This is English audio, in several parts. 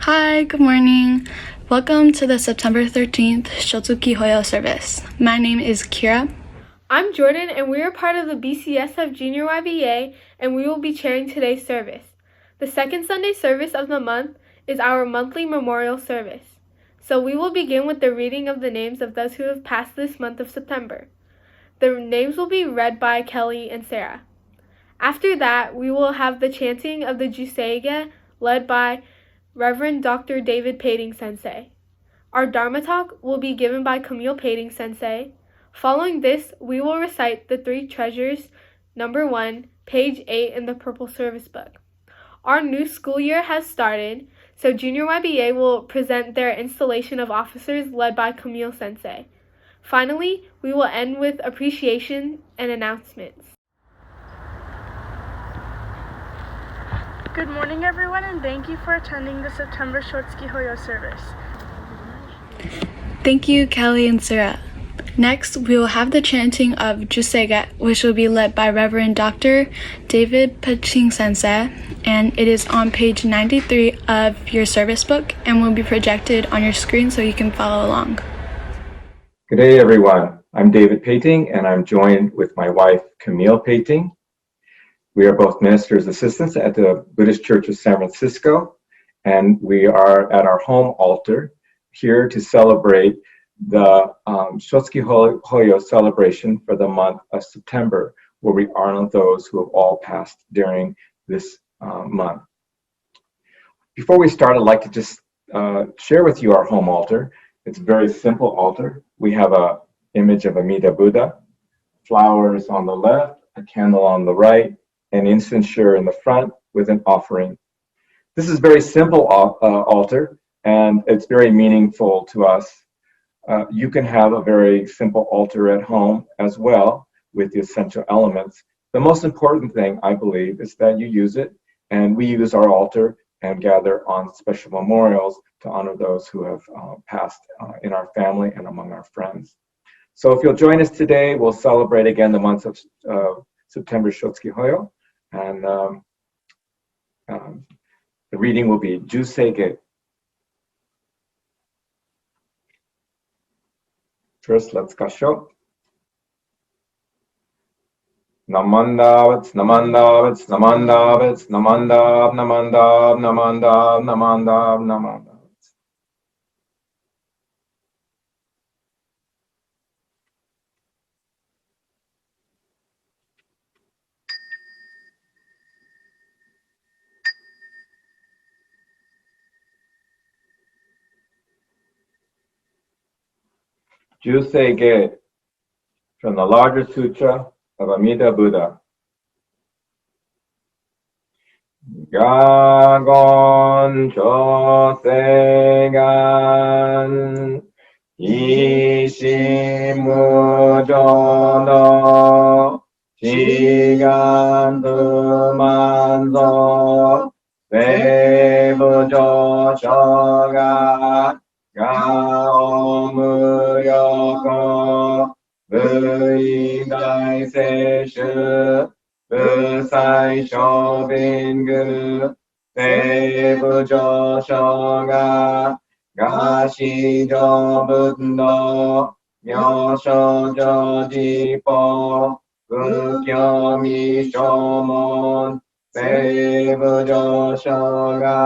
Hi, good morning. Welcome to the September 13th Shotsuki Hoyo service. My name is Keira. I'm Jordyn, and we are part of the BCSF Jr YBA, and we will be chairing today's service. The second Sunday service of the month is our monthly memorial service. So we will begin with the reading of the names of those who have passed this month of September. The names will be read by Kelli and Sara. After that, we will have the chanting of the Juseige led by Reverend Dr. David Sensei. Our Dharma talk will be given by Camille Sensei. Following this, we will recite the three treasures, number 1, page 8 in the Purple Service Book. Our new school year has started, so Junior YBA will present their installation of officers led by Camille Sensei. Finally, we will end with appreciation and announcements. Good morning, everyone, and thank you for attending the September Shotsuki Hoyo service. Thank you, Kelli and Sara. Next, we will have the chanting of Juseige, which will be led by Reverend Dr. David Sensei, and it is on page 93 of your service book and will be projected on your screen so you can follow along. Good day, everyone. I'm David Pating, and I'm joined with my wife, Camille Pating. We are both ministers' assistants at the Buddhist Church of San Francisco, and we are at our home altar here to celebrate the Shotsuki Hoyo celebration for the month of September, where we honor those who have all passed during this month. Before we start, I'd like to just share with you our home altar. It's a very simple altar. We have an image of Amida Buddha, flowers on the left, a candle on the right, an incense sure in the front with an offering. This is a very simple altar, and it's very meaningful to us. You can have a very simple altar at home as well with the essential elements. The most important thing, I believe, is that you use it, and we use our altar and gather on special memorials to honor those who have passed in our family and among our friends. So if you'll join us today, we'll celebrate again the month of September Shotsuki Hoyo, and the reading will be Juseige. First, let's Kansho. Namandavats, namandavats, namandavats, namandav, namandav, namandav, namandav, namandavats. Juseige, from the larger sutra of Amida Buddha. Gagon Choseigan Ishimujono Shigan Tumanzo Seibujo Shoga Gaomuyoko Buidai Seishu Busai Shobingu Seibujo Shoga Gashijo Bundo Myoshojo Jipo Gukyomi Shomon Seibujo Shoga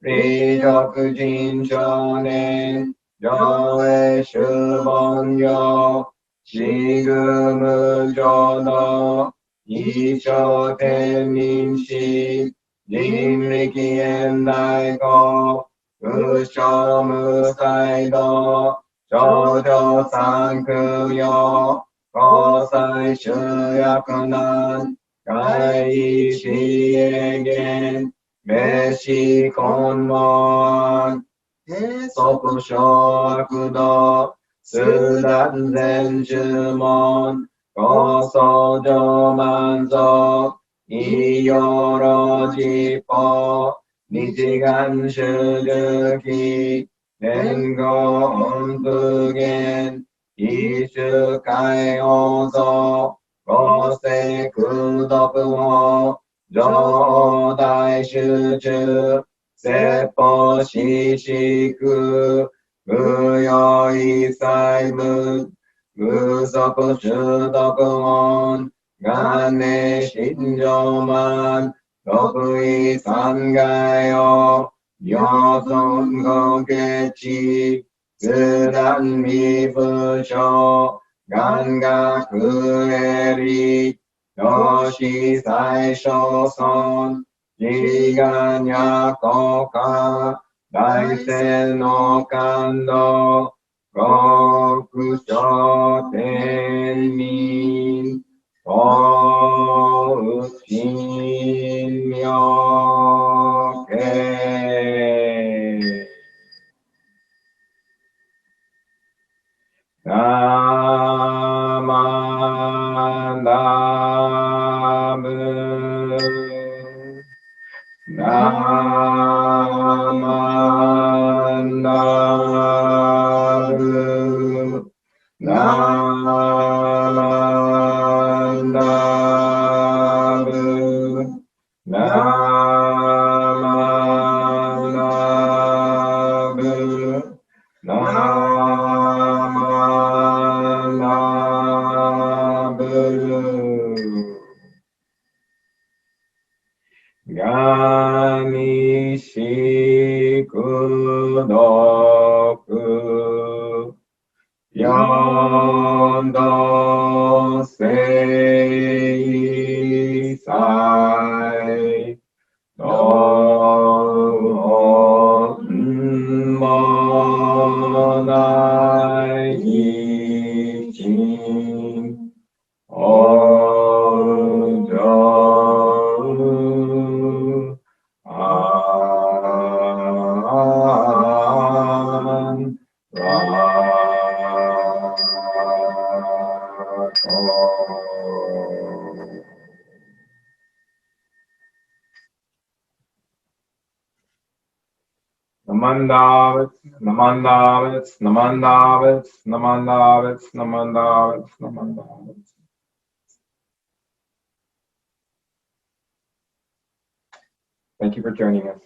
Rijokujin Shonen Joe Shubonyo Shigumu Jodo Isho Tenninshi Jinriki Endai Go Usho Musaido Shoujo Sankuyo Kosai Shuyakunan Kai Shiegen Meshi Konmon Soku Shokudo Sudan Zen Shumon Kosojo Manzo Iyoro Jipo Nichigan Shujuki Nengo Onfugen Ishukai Ozo Kose Kudoku Jodai Shuju 세포 시시구 무여이 사이무 무서고 주덕원 간내 신조만 너부이 산가요 여성거겠지 그단 미부쇼 간가 그에리 여시 사이쇼선 지간야 거가 다이센노 간도 거쿠쇼 텐민 거우신묘케 나만다무 나만다무 나만다무 나만다무 나만다무 가니시구덕구 연도세이사이 너먼나이진 어정 안 Namandavits, namandavits, namandavits, namandavits, namandavits, namandavits. Thank you for joining us.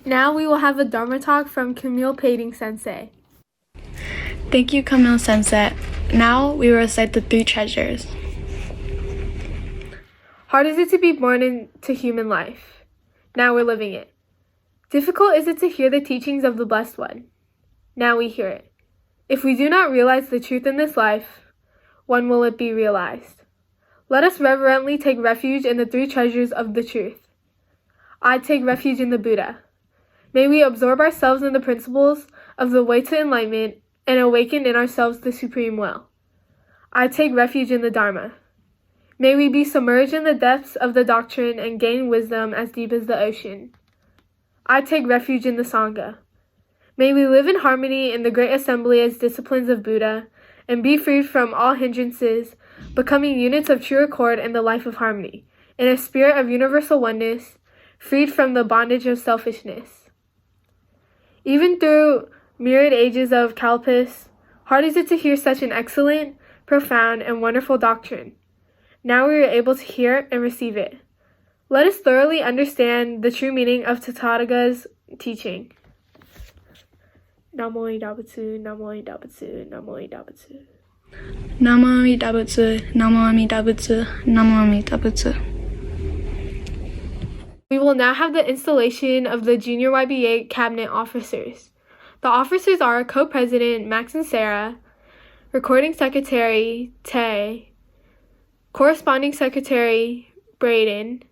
Now we will have a Dharma talk from Camille Sensei. Thank you, Camille Sensei. Now we will recite the three treasures. Hard is it to be born into human life. Now we're living it. Difficult is it to hear the teachings of the Blessed One. Now we hear it. If we do not realize the truth in this life, when will it be realized? Let us reverently take refuge in the three treasures of the truth. I take refuge in the Buddha. May we absorb ourselves in the principles of the way to enlightenment and awaken in ourselves the supreme will. I take refuge in the Dharma. May we be submerged in the depths of the doctrine and gain wisdom as deep as the ocean. I take refuge in the Sangha. May we live in harmony in the great assembly as disciplines of Buddha and be freed from all hindrances, becoming units of true accord in the life of harmony, in a spirit of universal oneness, freed from the bondage of selfishness. Even through myriad ages of kalpas, hard is it to hear such an excellent, profound, and wonderful doctrine. Now we are able to hear and receive it. Let us thoroughly understand the true meaning of Tathagata's teaching. Namo Amidabutsu, Namo Amidabutsu, Namo Amidabutsu. Namo Amidabutsu, Namo Amidabutsu, Namo Amidabutsu. We will now have the installation of the Junior YBA Cabinet Officers. The officers are Co-President Max and Sara, Recording Secretary Tay, Corresponding Secretary Braden,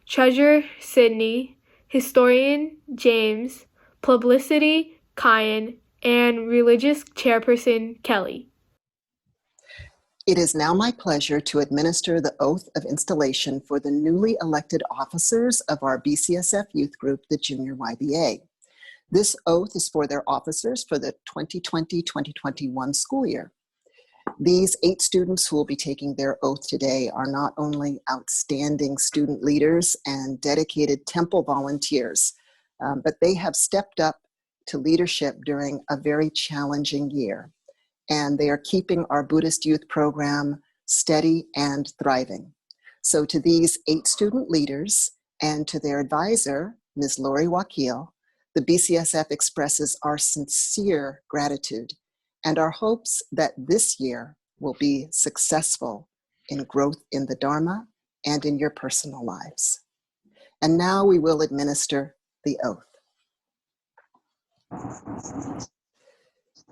Treasurer Sydney, Historian James, Publicity Kyan, and Religious Chairperson Kelly. It is now my pleasure to administer the oath of installation for the newly elected officers of our BCSF youth group, the Junior YBA. This oath is for their officers for the 2020-2021 school year. These 8 students who will be taking their oath today are not only outstanding student leaders and dedicated temple volunteers, but they have stepped up to leadership during a very challenging year. And they are keeping our Buddhist youth program steady and thriving. So to these 8 student leaders And to their advisor, Ms. Lori Wakil, the BCSF expresses our sincere gratitude and our hopes that this year will be successful in growth in the Dharma and in your personal lives. And now we will administer the oath.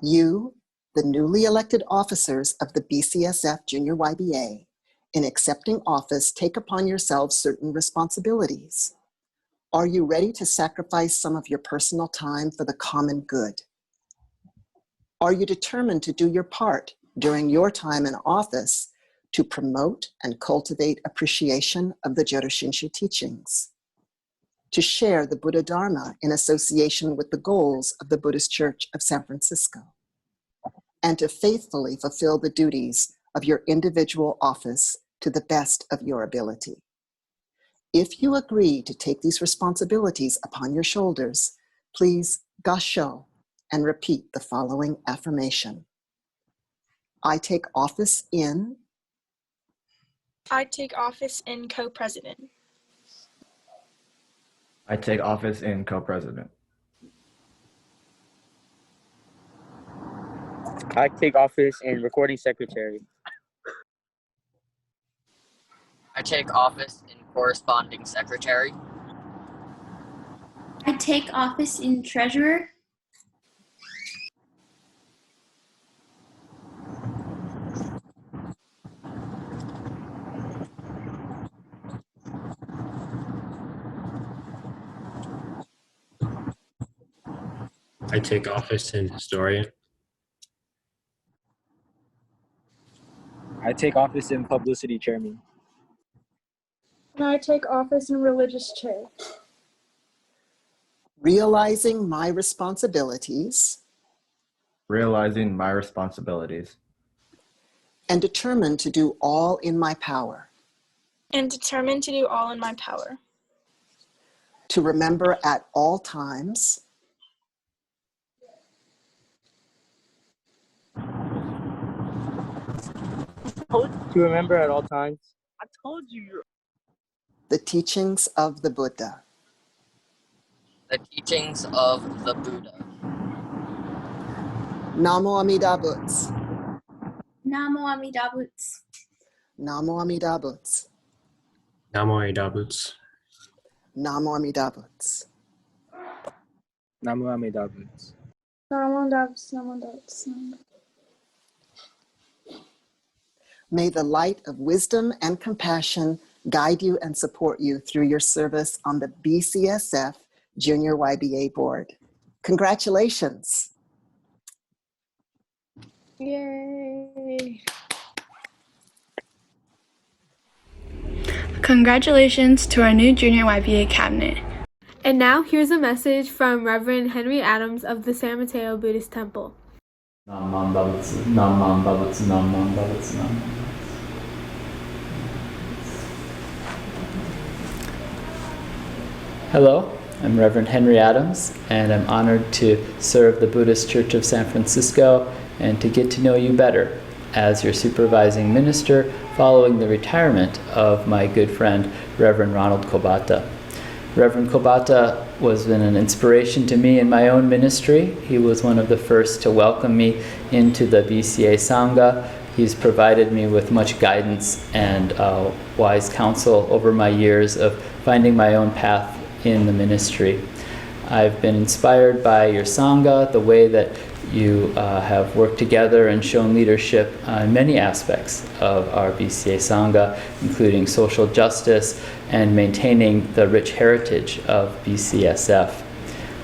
You, the newly elected officers of the BCSF Jr. YBA, in accepting office, take upon yourselves certain responsibilities. Are you ready to sacrifice some of your personal time for the common good? Are you determined to do your part during your time in office to promote and cultivate appreciation of the Jodo Shinshu teachings? To share the Buddha Dharma in association with the goals of the Buddhist Church of San Francisco? And to faithfully fulfill the duties of your individual office to the best of your ability? If you agree to take these responsibilities upon your shoulders, please gasho and repeat the following affirmation. I take office in co-president. I take office in co-president. I take office in recording secretary. I take office in corresponding secretary. I take office in treasurer. I take office in historian. I take office in publicity chairman. And I take office in religious chair. realizing my responsibilities realizing my responsibilities and determined to do all in my power to remember at all times I told you. The teachings of the Buddha. The teachings of the Buddha. Namo Amida Butsu. Namo Amida Butsu. Namo Amida Butsu. Namo Amida Butsu. Namo Amida Butsu. Namo Amida Butsu. Namo Amida Butsu. May the light of wisdom and compassion guide you and support you through your service on the BCSF Junior YBA board. Congratulations. Yay. Congratulations to our new Junior YBA cabinet. And now here's a message from Reverend Henry Adams of the San Mateo Buddhist Temple. Namam Babutsu, Namam Babutsu, Namam Babutsu, Namam. Hello, I'm Reverend Henry Adams, and I'm honored to serve the Buddhist Church of San Francisco and to get to know you better as your supervising minister following the retirement of my good friend, Reverend Ronald Kobata. Reverend Kobata was been an inspiration to me in my own ministry. He was one of the first to welcome me into the BCA Sangha. He's provided me with much guidance and wise counsel over my years of finding my own path in the ministry. I've been inspired by your Sangha, the way that you have worked together and shown leadership in many aspects of our BCA Sangha, including social justice and maintaining the rich heritage of BCSF.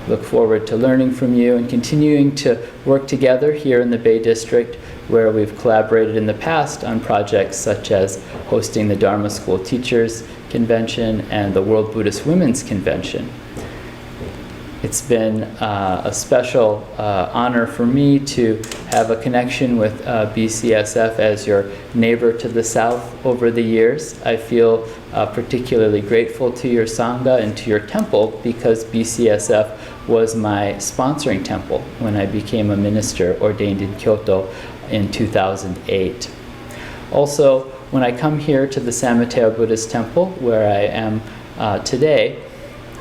Look forward to learning from you and continuing to work together here in the Bay District, where we've collaborated in the past on projects such as hosting the Dharma School Teachers Convention and the World Buddhist Women's Convention. It's been a special honor for me to have a connection with BCSF as your neighbor to the south over the years. I feel particularly grateful to your Sangha and to your temple because BCSF was my sponsoring temple when I became a minister ordained in Kyoto in 2008. Also, when I come here to the San Mateo Buddhist Temple, where I am today,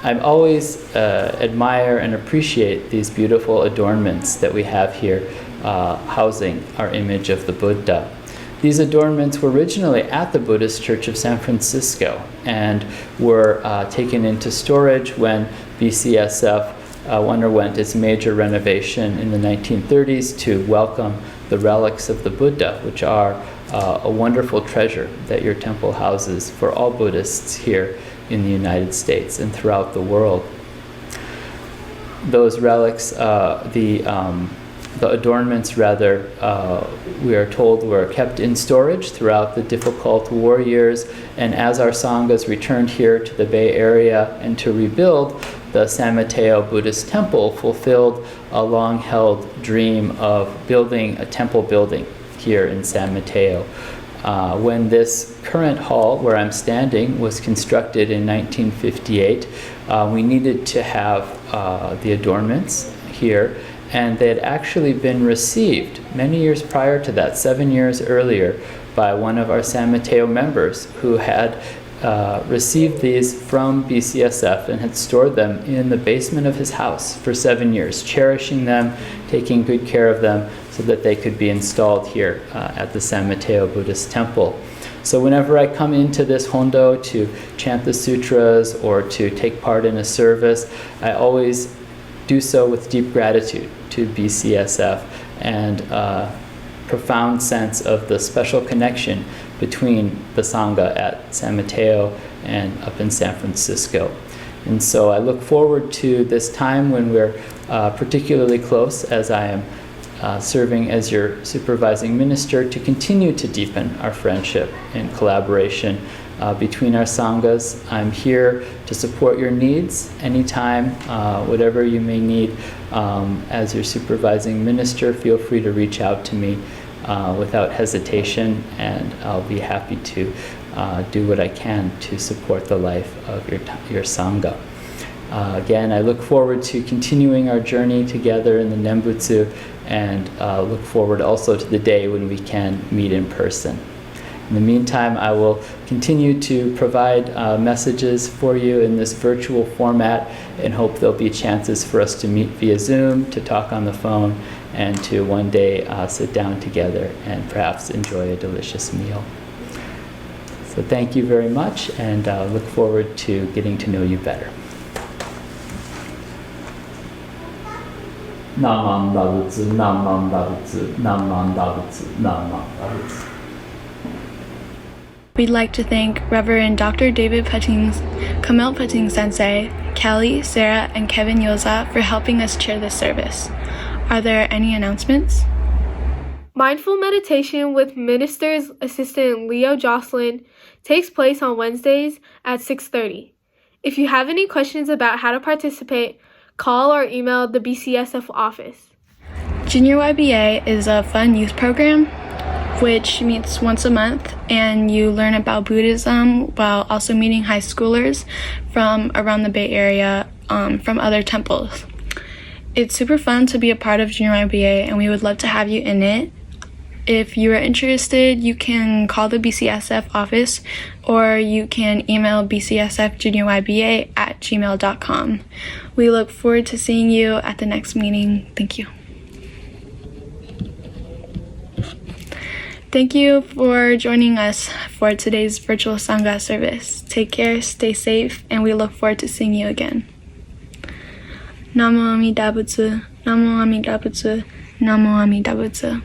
I always admire and appreciate these beautiful adornments that we have here housing our image of the Buddha. These adornments were originally at the Buddhist Church of San Francisco and were taken into storage when BCSF underwent its major renovation in the 1930s to welcome the relics of the Buddha, which are a wonderful treasure that your temple houses for all Buddhists here in the United States and throughout the world. Those relics, the adornments rather, we are told were kept in storage throughout the difficult war years, and as our Sanghas returned here to the Bay Area and to rebuild, the San Mateo Buddhist Temple fulfilled a long-held dream of building a temple building here in San Mateo. When this current hall where I'm standing was constructed in 1958, we needed to have the adornments here, and they had actually been received many years prior to that, 7 years earlier, by one of our San Mateo members who had received these from BCSF and had stored them in the basement of his house for 7 years, cherishing them, taking good care of them so that they could be installed here at the San Mateo Buddhist Temple. So whenever I come into this hondo to chant the sutras or to take part in a service, I always do so with deep gratitude to BCSF and a profound sense of the special connection between the Sangha at San Mateo and up in San Francisco. And so I look forward to this time when we're particularly close, as I am serving as your supervising minister, to continue to deepen our friendship and collaboration between our Sanghas. I'm here to support your needs anytime, whatever you may need. As your supervising minister, feel free to reach out to me without hesitation, and I'll be happy to do what I can to support the life of your Sangha. Again, I look forward to continuing our journey together in the Nembutsu, and look forward also to the day when we can meet in person. In the meantime, I will continue to provide messages for you in this virtual format, and hope there'll be chances for us to meet via Zoom, to talk on the phone, and to one day sit down together and perhaps enjoy a delicious meal. So thank you very much, and look forward to getting to know you better. Namam Dabutsu, Namam Dabutsu, Namam Dabutsu, Namam Dabutsu. We'd like to thank Reverend Dr. David Camille Sensei, Kelli, Sara, and Kevin Yoza for helping us chair this service. Are there any announcements? Mindful meditation with Minister's Assistant Leo Jocelyn takes place on Wednesdays at 6:30. If you have any questions about how to participate, call or email the BCSF office. Junior YBA is a fun youth program which meets once a month, and you learn about Buddhism while also meeting high schoolers from around the Bay Area from other temples. It's super fun to be a part of Junior YBA, and we would love to have you in it. If you are interested, you can call the BCSF office, or you can email bcsfjuniorYBA@gmail.com. We look forward to seeing you at the next meeting. Thank you. Thank you for joining us for today's virtual Sangha service. Take care, stay safe, and we look forward to seeing you again. Namo Amida Butsu, Namo Amida Butsu, Namo Amida Butsu.